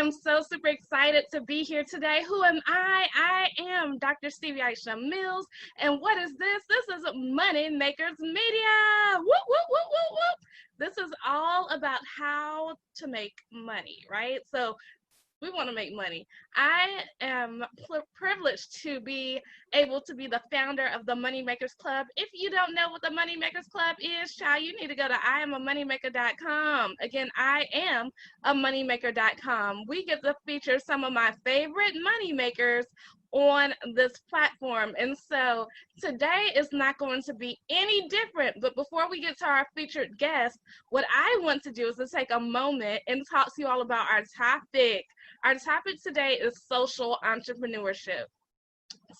I'm so super excited to be here today. Who am I? I am Dr. Stevie Aisha Mills. And what is this? This is Money Makers Media. Whoop, whoop, whoop, whoop, whoop. This is all about how to make money, right? So we want to make money. I am privileged to be able to be the founder of the Money Makers Club. If you don't know what the Money Makers Club is, child, you need to go to IamAMoneymaker.com. Again, IamAMoneymaker.com. We get to feature some of my favorite money makers on this platform. And so today is not going to be any different. But before we get to our featured guest, what I want to do is to take a moment and talk to you all about our topic. Our topic today is social entrepreneurship.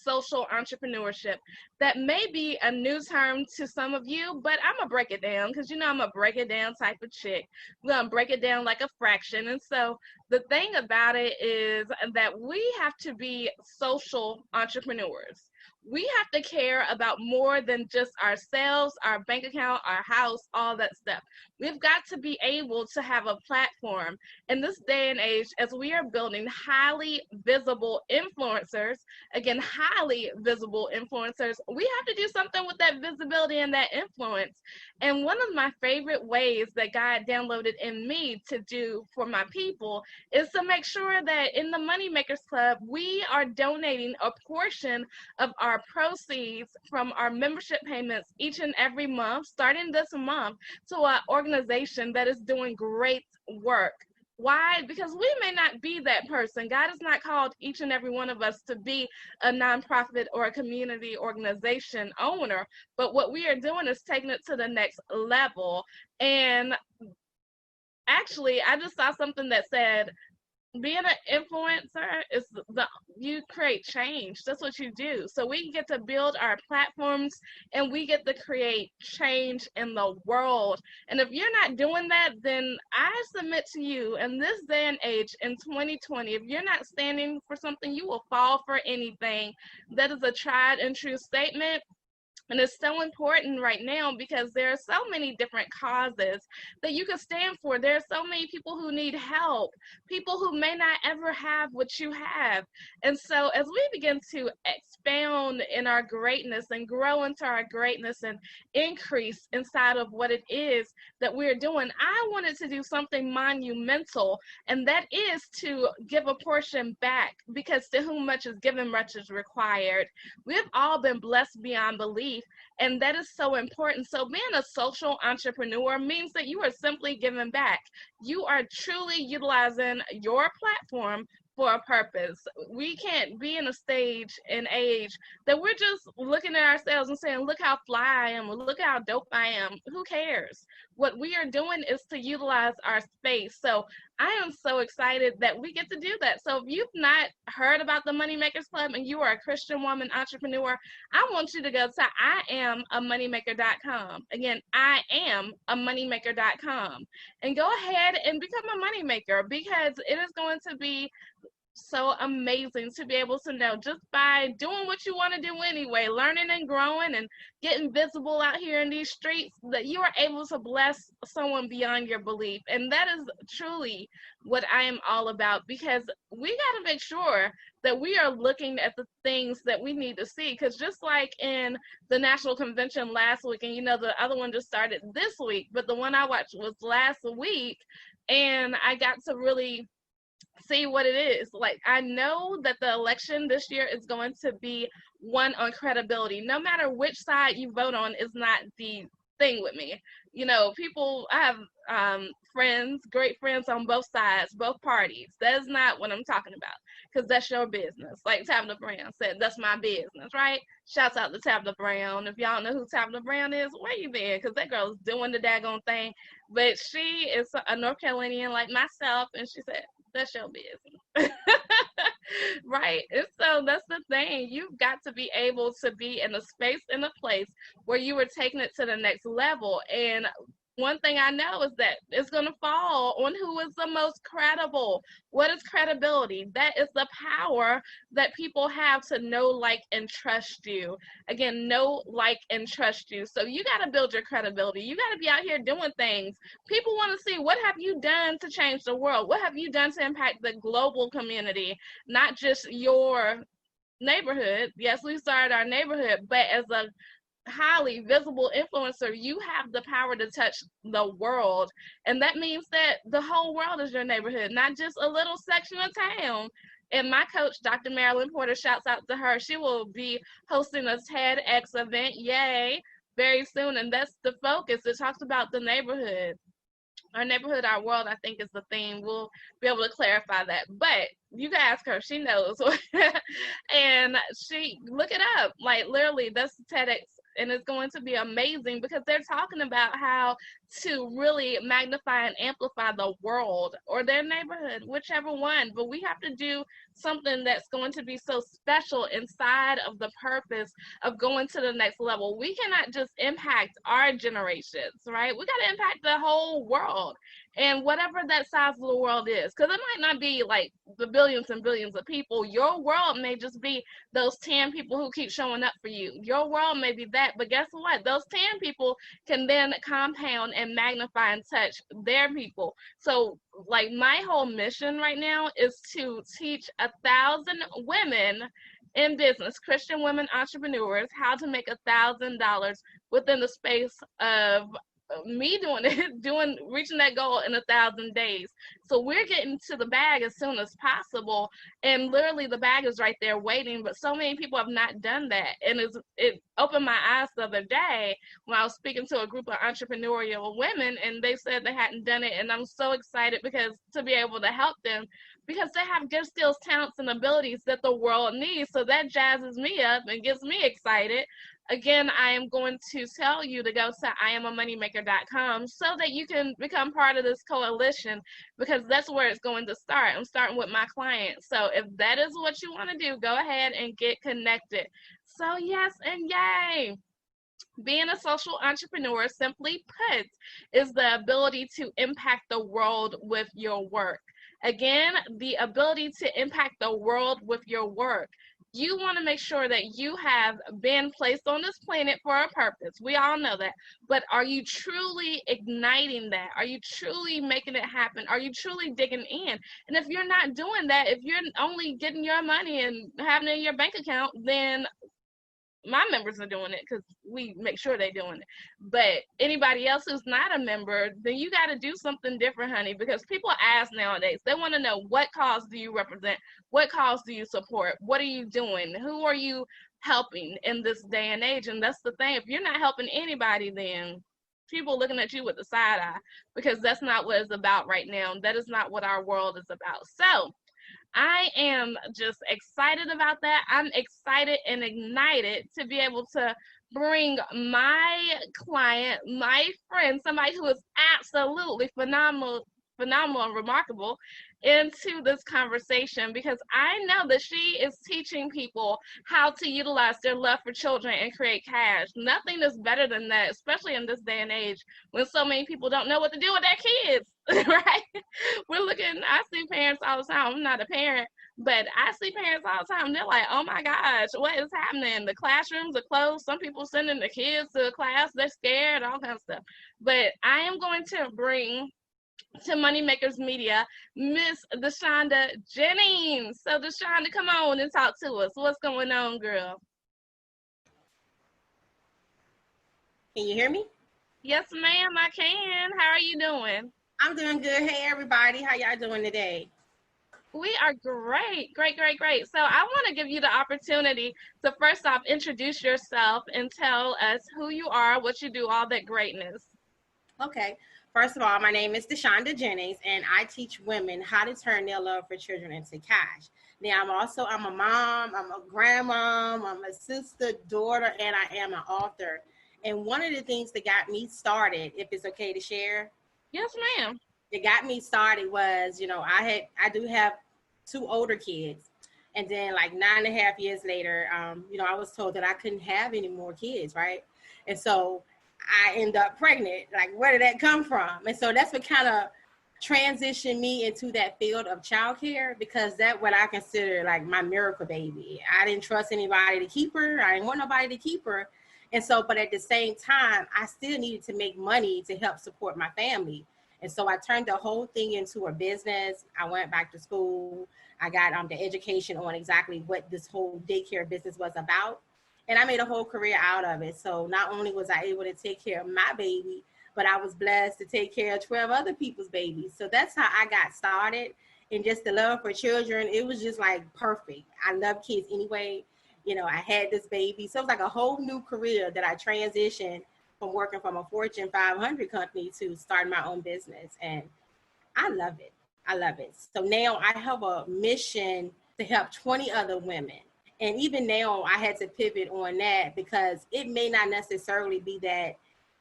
Social entrepreneurship. That may be a new term to some of you, but I'm going to break it down because you know I'm a break it down type of chick. We're going to break it down like a fraction. And so the thing about it is that we have to be social entrepreneurs. We have to care about more than just ourselves, our bank account, our house, all that stuff. We've got to be able to have a platform in this day and age as we are building highly visible influencers. Again, highly visible influencers. We have to do something with that visibility and that influence. And one of my favorite ways that God downloaded in me to do for my people is to make sure that in the Money Makers Club, we are donating a portion of our proceeds from our membership payments each and every month, starting this month, to an organization that is doing great work. Why? Because we may not be that person. God has not called each and every one of us to be a nonprofit or a community organization owner, but what we are doing is taking it to the next level. And actually, I just saw something that said, being an influencer is you create change. That's what you do. So we get to build our platforms and we get to create change in the world. And if you're not doing that, then I submit to you in this day and age in 2020, if you're not standing for something, you will fall for anything. That is a tried and true statement. And it's so important right now because there are so many different causes that you can stand for. There are so many people who need help, people who may not ever have what you have. And so as we begin to expound in our greatness and grow into our greatness and increase inside of what it is that we're doing, I wanted to do something monumental, and that is to give a portion back, because to whom much is given, much is required. We've all been blessed beyond belief, and that is so important. So being a social entrepreneur means that you are simply giving back. You are truly utilizing your platform for a purpose. We can't be in a stage and age that we're just looking at ourselves and saying, look how fly I am, or look how dope I am. Who cares? What we are doing is to utilize our space. So I am so excited that we get to do that. So if you've not heard about the Money Makers Club and you are a Christian woman entrepreneur, I want you to go to IamAMoneymaker.com. Again, IamAMoneymaker.com, and go ahead and become a money maker, because it is going to be so amazing to be able to know, just by doing what you want to do anyway, learning and growing and getting visible out here in these streets, that you are able to bless someone beyond your belief. And that is truly what I am all about, because we got to make sure that we are looking at the things that we need to see. Because just like in the national convention last week, and you know the other one just started this week, but the one I watched was last week, and I got to really see what it is. Like, I know that the election this year is going to be one on credibility. No matter which side you vote on is not the thing with me. You know, people, I have friends, great friends on both sides, both parties. That is not what I'm talking about, because that's your business. Like Tabitha Brown said, that's my business, right? Shouts out to Tabitha Brown. If y'all know who Tabitha Brown is, where you been? Because that girl's doing the daggone thing. But she is a North Carolinian like myself, and she said, that's your business. Right? And so that's the thing. You've got to be able to be in a space, in a place where you are taking it to the next level. And one thing I know is that it's going to fall on who is the most credible. What is credibility? That is the power that people have to know, like, and trust you. Again, know, like, and trust you. So you got to build your credibility. You got to be out here doing things. People want to see, what have you done to change the world? What have you done to impact the global community, not just your neighborhood? Yes, we started our neighborhood, but as a highly visible influencer, you have the power to touch the world. And that means that the whole world is your neighborhood, not just a little section of town. And my coach, Dr. Marilyn Porter, shouts out to her. She will be hosting a TEDx event, yay, very soon. And that's the focus. It talks about the neighborhood. Our neighborhood, our world, I think, is the theme. We'll be able to clarify that. But you can ask her. She knows. And look it up. Like, literally, that's TEDx. And it's going to be amazing because they're talking about how to really magnify and amplify the world or their neighborhood, whichever one. But we have to do something that's going to be so special inside of the purpose of going to the next level. We cannot just impact our generations, right? We got to impact the whole world. And whatever that size of the world is, because it might not be like the billions and billions of people. Your world may just be those 10 people who keep showing up for you. Your world may be that, but guess what? Those 10 people can then compound and magnify and touch their people. So, like, my whole mission right now is to teach 1,000 women in business, Christian women entrepreneurs, how to make $1,000 within the space of me doing it, reaching that goal in 1,000 days. So we're getting to the bag as soon as possible, and literally the bag is right there waiting. But so many people have not done that, and it opened my eyes the other day when I was speaking to a group of entrepreneurial women, and they said they hadn't done it, and I'm so excited because to be able to help them, because they have gifts, skills, talents, and abilities that the world needs. So that jazzes me up and gets me excited. Again, I am going to tell you to go to IamAmoneymaker.com so that you can become part of this coalition, because that's where it's going to start. I'm starting with my clients. So if that is what you want to do, go ahead and get connected. So yes and yay. Being a social entrepreneur, simply put, is the ability to impact the world with your work. Again, the ability to impact the world with your work. You want to make sure that you have been placed on this planet for a purpose. We all know that. But are you truly igniting that? Are you truly making it happen? Are you truly digging in? And if you're not doing that, if you're only getting your money and having it in your bank account, then my members are doing it because we make sure they're doing it. But anybody else who's not a member, then you got to do something different, honey, because people ask nowadays. They want to know, what cause do you represent? What cause do you support? What are you doing? Who are you helping in this day and age? And that's the thing. If you're not helping anybody, then people looking at you with a side eye, because that's not what it's about right now. That is not what our world is about. So I am just excited about that. I'm excited and ignited to be able to bring my client, my friend, somebody who is absolutely phenomenal and remarkable into this conversation, because I know that she is teaching people how to utilize their love for children and create cash. Nothing is better than that, especially in this day and age when so many people don't know what to do with their kids. Right? I see parents all the time. I'm not a parent, but I see parents all the time. They're like, oh my gosh, what is happening? The classrooms are closed. Some people sending the kids to class. They're scared, all kinds of stuff. But I am going to bring to Moneymakers Media, Miss DeShonda Jennings. So DeShonda, come on and talk to us. What's going on, girl? Can you hear me? Yes, ma'am, I can. How are you doing? I'm doing good. Hey, everybody. How y'all doing today? We are great. So I want to give you the opportunity to first off introduce yourself and tell us who you are, what you do, all that greatness. Okay. First of all, my name is DeShonda Jennings, and I teach women how to turn their love for children into cash. Now, I'm a mom, I'm a grandma, I'm a sister, daughter, and I am an author. And one of the things that got me started, if it's okay to share. Yes, ma'am. It got me started was, I do have 2 older kids. And then like 9.5 years later, I was told that I couldn't have any more kids, right? And so I end up pregnant. Like, where did that come from? And so that's what kind of transitioned me into that field of childcare, because that's what I consider like my miracle baby. I didn't trust anybody to keep her. I didn't want nobody to keep her. And so, but at the same time, I still needed to make money to help support my family. And so I turned the whole thing into a business. I went back to school. I got the education on exactly what this whole daycare business was about. And I made a whole career out of it. So not only was I able to take care of my baby, but I was blessed to take care of 12 other people's babies. So that's how I got started. And just the love for children, it was just like perfect. I love kids anyway. You know, I had this baby. So it was like a whole new career that I transitioned from working from a Fortune 500 company to starting my own business. And I love it. I love it. So now I have a mission to help 20 other women. And even now I had to pivot on that, because it may not necessarily be that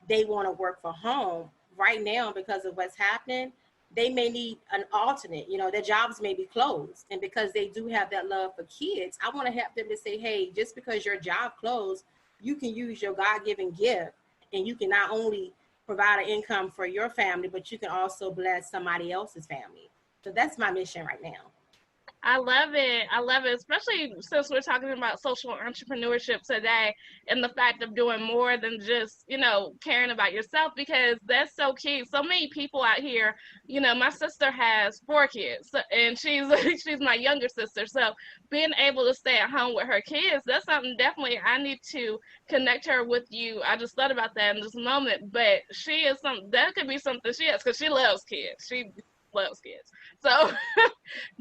they want to work from home right now because of what's happening. They may need an alternate, you know, their jobs may be closed. And because they do have that love for kids, I want to help them to say, hey, just because your job closed, you can use your God-given gift, and you can not only provide an income for your family, but you can also bless somebody else's family. So that's my mission right now. I love it. I love it, especially since we're talking about social entrepreneurship today, and the fact of doing more than just, you know, caring about yourself, because that's so key. So many people out here, you know, my sister has 4 kids, and she's she's my younger sister. So being able to stay at home with her kids, that's something definitely I need to connect her with you. I just thought about that in this moment, but she is something that could be something she has, because she loves kids. She loves kids. So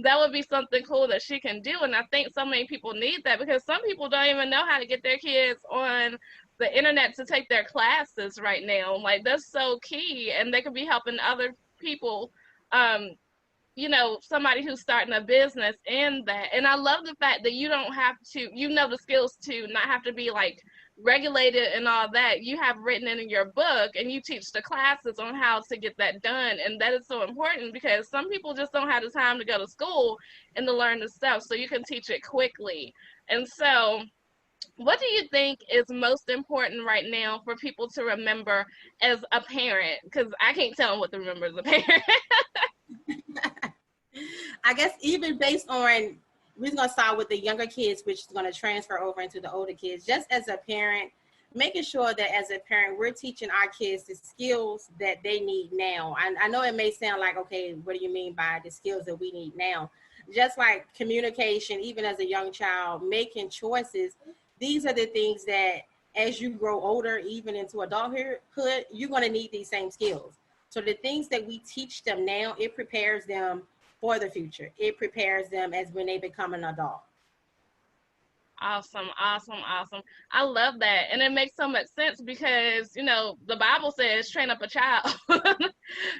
that would be something cool that she can do. And I think so many people need that, because some people don't even know how to get their kids on the internet to take their classes right now. Like, that's so key. And they could be helping other people, you know, somebody who's starting a business in that. And I love the fact that you don't have to, you know, the skills to not have to be like regulated and all that. You have written it in your book, and you teach the classes on how to get that done. And that is so important, because some people just don't have the time to go to school and to learn the stuff. So you can teach it quickly. And so what do you think is most important right now for people to remember as a parent? Because I can't tell them what to remember as a parent. I guess even based on, we're going to start with the younger kids, which is going to transfer over into the older kids. Just as a parent, making sure that as a parent, we're teaching our kids the skills that they need now. I know it may sound like, okay, what do you mean by the skills that we need now? Just like communication, even as a young child, making choices. These are the things that as you grow older, even into adulthood, you're going to need these same skills. So the things that we teach them now, it prepares them for the future. It prepares them as when they become an adult. Awesome, awesome, awesome. I love that. And it makes so much sense, because, you know, the Bible says train up a child.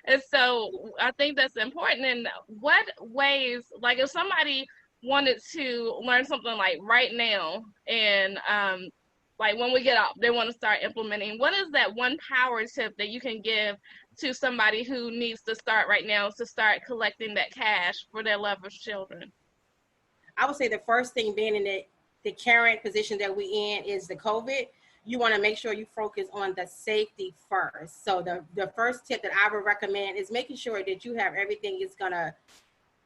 And so I think that's important. And what ways, like if somebody wanted to learn something like right now, and like when we get out, they want to start implementing, what is that one power tip that you can give to somebody who needs to start right now to start collecting that cash for their love of children? I would say the first thing, being in the current position that we in is the COVID. You want to make sure you focus on the safety first. So the first tip that I would recommend is making sure that you have everything it's going to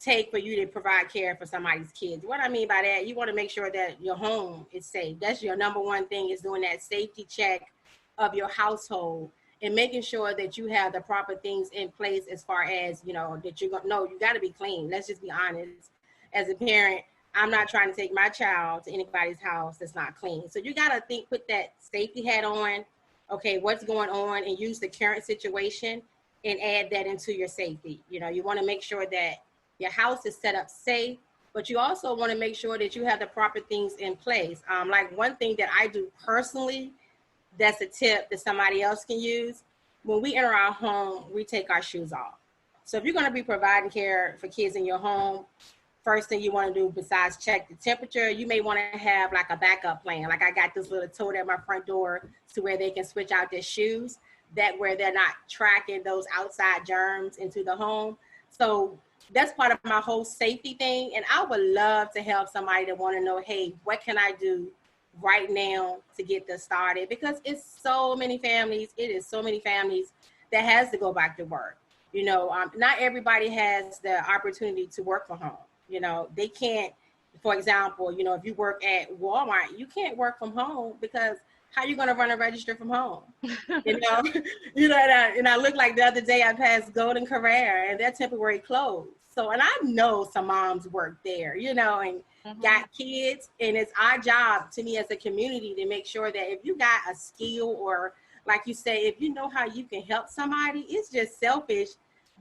take for you to provide care for somebody's kids. What I mean by that, you want to make sure that your home is safe. That's your number one thing, is doing that safety check of your household, and making sure that you have the proper things in place as far as, you know, that you're going to know you got to be clean. Let's just be honest. As a parent, I'm not trying to take my child to anybody's house that's not clean. So you got to think, put that safety hat on. Okay, what's going on, and use the current situation and add that into your safety. You know, you want to make sure that your house is set up safe, but you also want to make sure that you have the proper things in place. Like one thing that I do personally, that's a tip that somebody else can use. When we enter our home, we take our shoes off. So if you're going to be providing care for kids in your home, first thing you want to do besides check the temperature, you may want to have like a backup plan. Like I got this little tote at my front door to where they can switch out their shoes, that where they're not tracking those outside germs into the home. So that's part of my whole safety thing. And I would love to help somebody that want to know, hey, what can I do right now to get this started, because it's so many families. It is so many families that has to go back to work. Not everybody has the opportunity to work from home. They can't. For example, if you work at Walmart, you can't work from home because how you going to run a register from home? you know, and I looked like the other day I passed Golden Career and they're temporary closed. So, and I know some moms work there, and got kids, and it's our job, to me, as a community, to make sure that if you got a skill, or like you say, if you know how you can help somebody, it's just selfish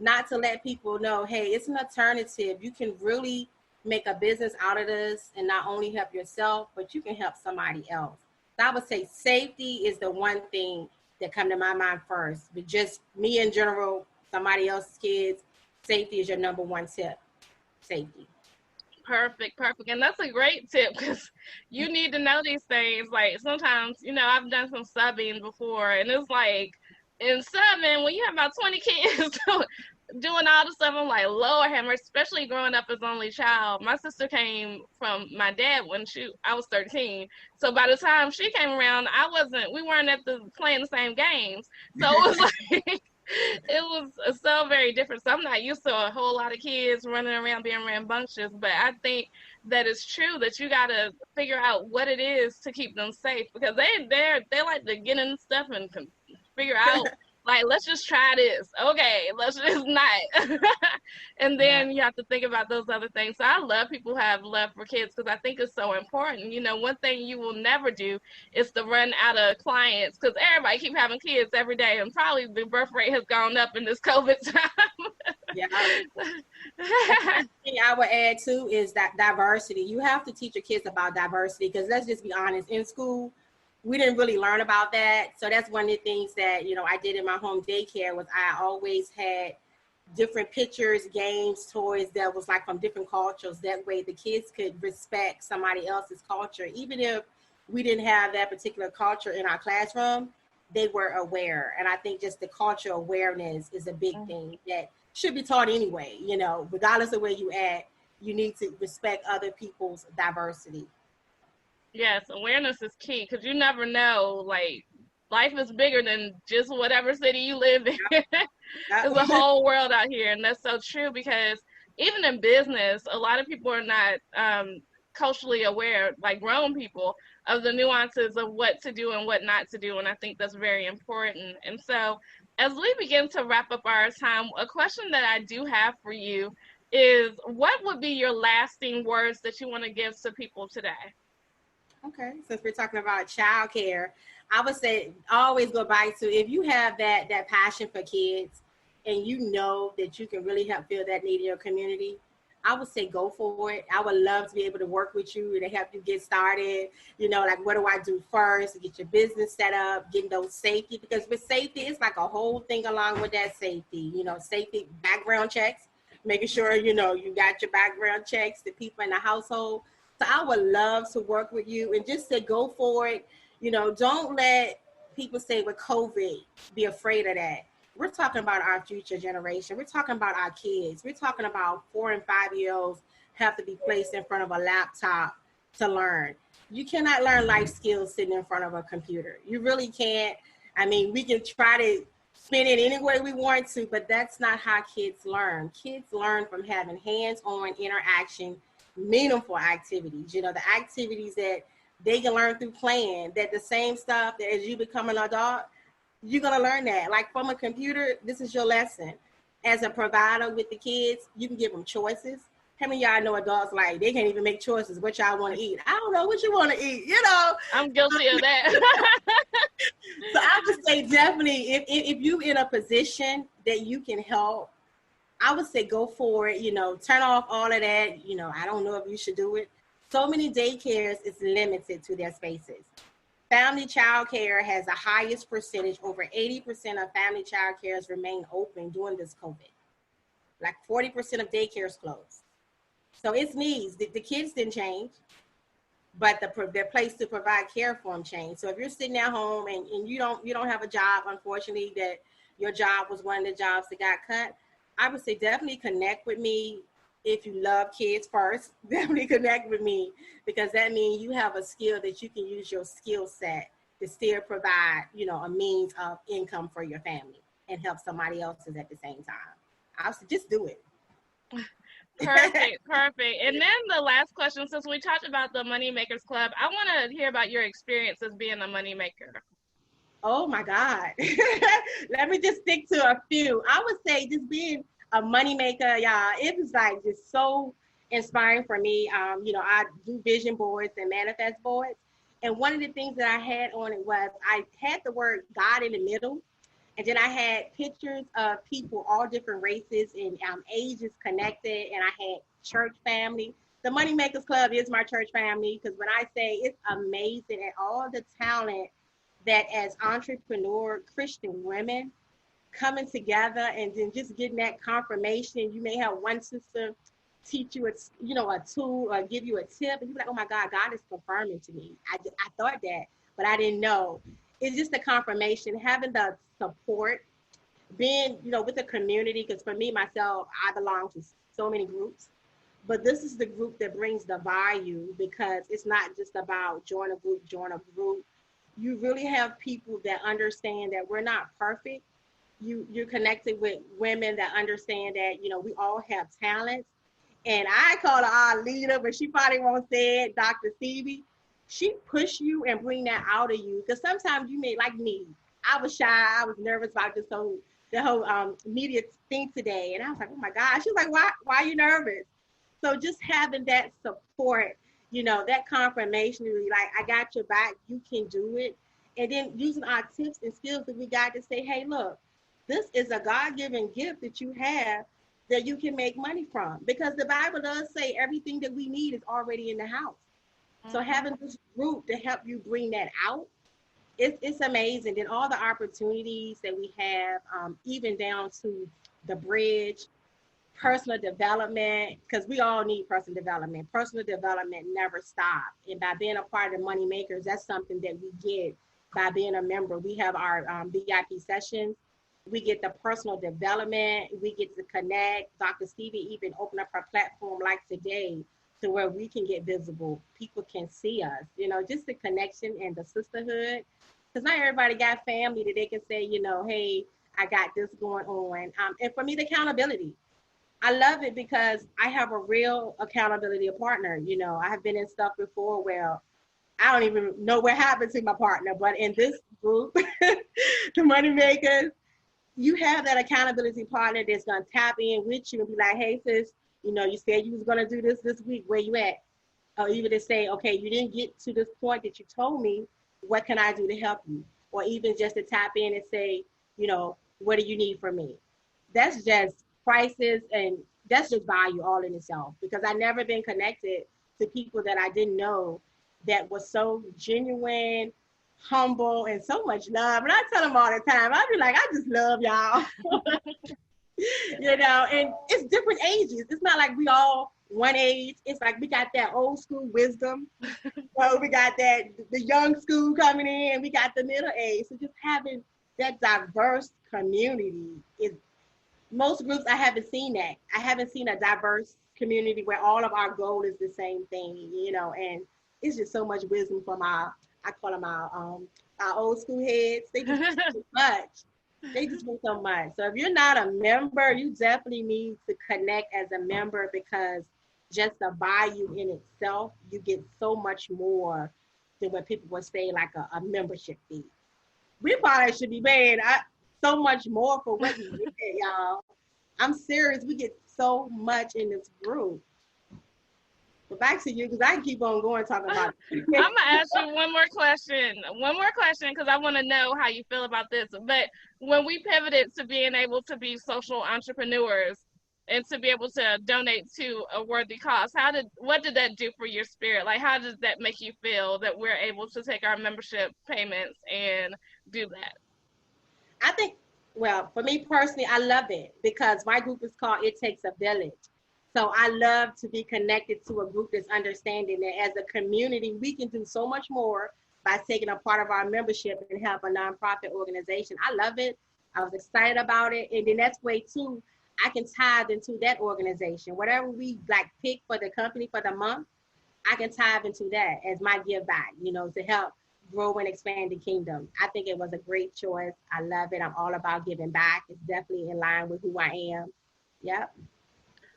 not to let people know, hey, it's an alternative. You can really make a business out of this and not only help yourself, but you can help somebody else. So I would say safety is the one thing that come to my mind first, but just me in general, somebody else's kids, safety is your number one tip. Safety. Perfect. And that's a great tip, because you need to know these things. Like sometimes, I've done some subbing before, and it's like in subbing, when you have about 20 kids doing all the stuff, I'm like, Lord have mercy, especially growing up as only child. My sister came from my dad when I was 13. So by the time she came around, we weren't playing the same games. So it was like, it was so very different. So I'm not used to a whole lot of kids running around being rambunctious, but I think that it's true that you got to figure out what it is to keep them safe, because they like to get in stuff and figure out, like, let's just try this. Okay, let's just not. And then you have to think about those other things. So I love people who have love for kids, because I think it's so important. One thing you will never do is to run out of clients, because everybody keep having kids every day, and probably the birth rate has gone up in this COVID time. Yeah. One thing I would add too is that diversity. You have to teach your kids about diversity, because let's just be honest, in school, we didn't really learn about that. So that's one of the things that, I did in my home daycare, was I always had different pictures, games, toys that was like from different cultures. That way the kids could respect somebody else's culture. Even if we didn't have that particular culture in our classroom, they were aware. And I think just the cultural awareness is a big thing that should be taught anyway. Regardless of where you at, you need to respect other people's diversity. Yes, awareness is key, because you never know, like, life is bigger than just whatever city you live in. There's a whole world out here, and that's so true, because even in business, a lot of people are not culturally aware, like grown people, of the nuances of what to do and what not to do, and I think that's very important. And so as we begin to wrap up our time, a question that I do have for you is, what would be your lasting words that you want to give to people today? Okay, since we're talking about childcare, I would say always go back to, if you have that passion for kids and you know that you can really help fill that need in your community, I would say go for it. I would love to be able to work with you to help you get started. Like, what do I do first to get your business set up, getting those safety, because with safety, it's like a whole thing along with that safety, safety, background checks, making sure, you got your background checks, the people in the household. So I would love to work with you, and just say go for it. Don't let people say with COVID, be afraid of that. We're talking about our future generation. We're talking about our kids. We're talking about 4 and 5 year olds have to be placed in front of a laptop to learn. You cannot learn life skills sitting in front of a computer. You really can't. I mean, we can try to spin it any way we want to, but that's not how kids learn. Kids learn from having hands-on interaction, meaningful activities, the activities that they can learn through playing, that the same stuff that as you become an adult, you're going to learn that. Like from a computer, this is your lesson. As a provider with the kids, you can give them choices. How many of y'all know adults, like, they can't even make choices what y'all want to eat? I don't know what you want to eat, I'm guilty of that. So I would say definitely, if you're in a position that you can help, I would say go for it, turn off all of that. I don't know if you should do it. So many daycares is limited to their spaces. Family child care has the highest percentage. Over 80% of family child cares remain open during this COVID. Like 40% of daycares closed. So it's needs. The kids didn't change, but their place to provide care for them changed. So if you're sitting at home and you don't have a job, unfortunately, that your job was one of the jobs that got cut, I would say definitely connect with me. if you love kids first, definitely connect with me, because that means you have a skill that you can use your skill set to still provide, a means of income for your family and help somebody else's at the same time. I would say just do it. Perfect, perfect. And then the last question, since we talked about the Money Makers Club, I want to hear about your experience as being a money maker. Oh my God. Let me just stick to a few. I would say just being a money maker, y'all, it was like just so inspiring for me. I do vision boards and manifest boards. And one of the things that I had on it was I had the word God in the middle. And then I had pictures of people, all different races and ages connected. And I had church family. The Money Makers Club is my church family, because when I say it's amazing at all the talent that as entrepreneur Christian women coming together and then just getting that confirmation. You may have one sister teach you a tool or give you a tip, and you're like, oh my God, God is confirming to me. I thought that, but I didn't know. It's just the confirmation, having the support, being, with the community, because for me, myself, I belong to so many groups, but this is the group that brings the value, because it's not just about join a group. You really have people that understand that we're not perfect. You're connected with women that understand that, we all have talents. And I call her our leader, but she probably won't say it, Dr. Stevie. She push you and bring that out of you. Because sometimes you may, like me, I was shy. I was nervous about the whole media thing today. And I was like, oh my God. She was like, why are you nervous? So just having that support, that confirmation, really, like, I got your back, you can do it. And then using our tips and skills that we got to say, hey, look, this is a God-given gift that you have that you can make money from. Because the Bible does say everything that we need is already in the house. Mm-hmm. So having this group to help you bring that out, it's amazing. And all the opportunities that we have, even down to the bridge, personal development, because we all need personal development. Personal development never stops. And by being a part of the Money Makers, that's something that we get by being a member. We have our VIP sessions. We get the personal development. We get to connect. Dr. Stevie even opened up her platform like today to where we can get visible. People can see us, just the connection and the sisterhood. Because not everybody got family that they can say, hey, I got this going on. And for me, the accountability. I love it because I have a real accountability partner. I have been in stuff before where I don't even know what happened to my partner, but in this group, the Money Makers, you have that accountability partner that's going to tap in with you and be like, hey, sis, you said you was going to do this week. Where you at? Or even to say, okay, you didn't get to this point that you told me. What can I do to help you? Or even just to tap in and say, what do you need from me? That's just prices, and that's just value all in itself, because I never been connected to people that I didn't know that was so genuine, humble, and so much love. And I tell them all the time, I be like, I just love y'all. And it's different ages. It's not like we all one age. It's like we got that old school wisdom. So we got the young school coming in. We got the middle age. So just having that diverse community is, most groups, I haven't seen that. I haven't seen a diverse community where all of our goal is the same thing, and it's just so much wisdom from I call them our old school heads. They just do so much. They just do so much. So if you're not a member, you definitely need to connect as a member, because just the value in itself, you get so much more than what people would say, like a membership fee. We probably should be paying so much more for what we get, y'all. I'm serious. We get so much in this group. But back to you, because I can keep on going talking about it. I'm going to ask you one more question, because I want to know how you feel about this. But when we pivoted to being able to be social entrepreneurs and to be able to donate to a worthy cause, what did that do for your spirit? Like, how does that make you feel that we're able to take our membership payments and do that? I think, well, for me personally, I love it, because my group is called It Takes a Village. So I love to be connected to a group that's understanding that as a community, we can do so much more by taking a part of our membership and help a nonprofit organization. I love it. I was excited about it. And then that's way too, I can tithe into that organization. Whatever we like pick for the company for the month, I can tithe into that as my give back, you know, to help grow and expand the kingdom. I think it was a great choice. I love it. I'm all about giving back. It's definitely in line with who I am. Yep.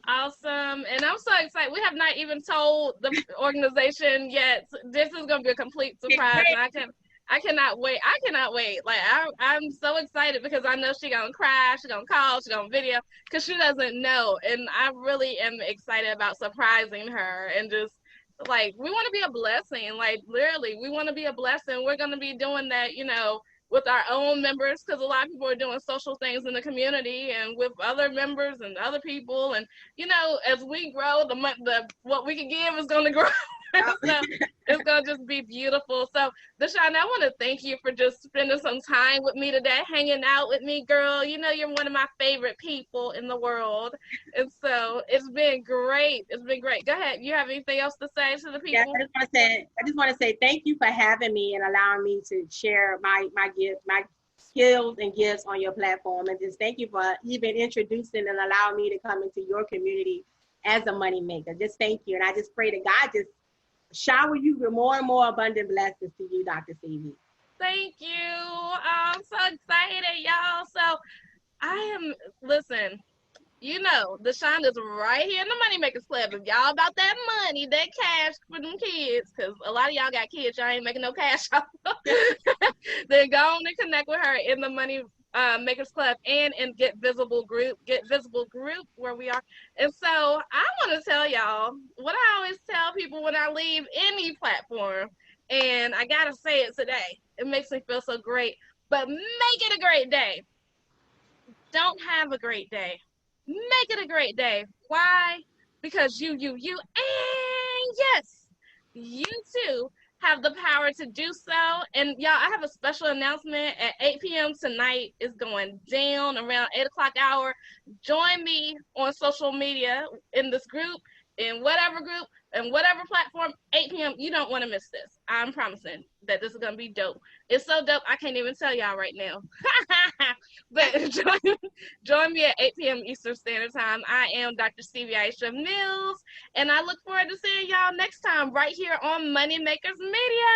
Awesome. And I'm so excited. We have not even told the organization yet. This is going to be a complete surprise. And I cannot wait. I cannot wait. Like, I'm so excited because I know she's going to cry. She's going to call. She's going to video because she doesn't know. And I really am excited about surprising her and just, like, we want to be a blessing. Like, literally, we want to be a blessing. We're going to be doing that, you know, with our own members, because a lot of people are doing social things in the community and with other members and other people. And, you know, as we grow, the what we can give is going to grow. So it's going to just be beautiful. So, DeShonda, I want to thank you for just spending some time with me today, hanging out with me, girl. You know, you're one of my favorite people in the world. And so it's been great. It's been great. Go ahead. You have anything else to say to the people? Yeah, I just want to say thank you for having me and allowing me to share my skills and gifts on your platform. And just thank you for even introducing and allowing me to come into your community as a money maker. Just thank you. And I just pray that God just shower you with more and more abundant blessings to you, Dr. CV. Thank you. I'm so excited, y'all. So listen, you know, DeShonda's right here in the Moneymakers Club. If y'all about that money, that cash for them kids, because a lot of y'all got kids, y'all ain't making no cash off. Then go on and connect with her in the Money Makers Club and in Get Visible Group where we are. And so I want to tell y'all what I always tell people when I leave any platform, and I gotta say it today. It makes me feel so great. But make it a great day. Don't have a great day. Make it a great day. Why? Because you, and yes, you too have the power to do so. And y'all, I have a special announcement at 8 p.m. tonight. It's going down around 8 o'clock hour. Join me on social media in this group, in whatever group, and whatever platform, 8 p.m. You don't want to miss this. I'm promising that this is going to be dope. It's so dope, I can't even tell y'all right now. But join me at 8 p.m. Eastern Standard Time. I am Dr. Stevie Aisha Mills, and I look forward to seeing y'all next time right here on Moneymakers Media.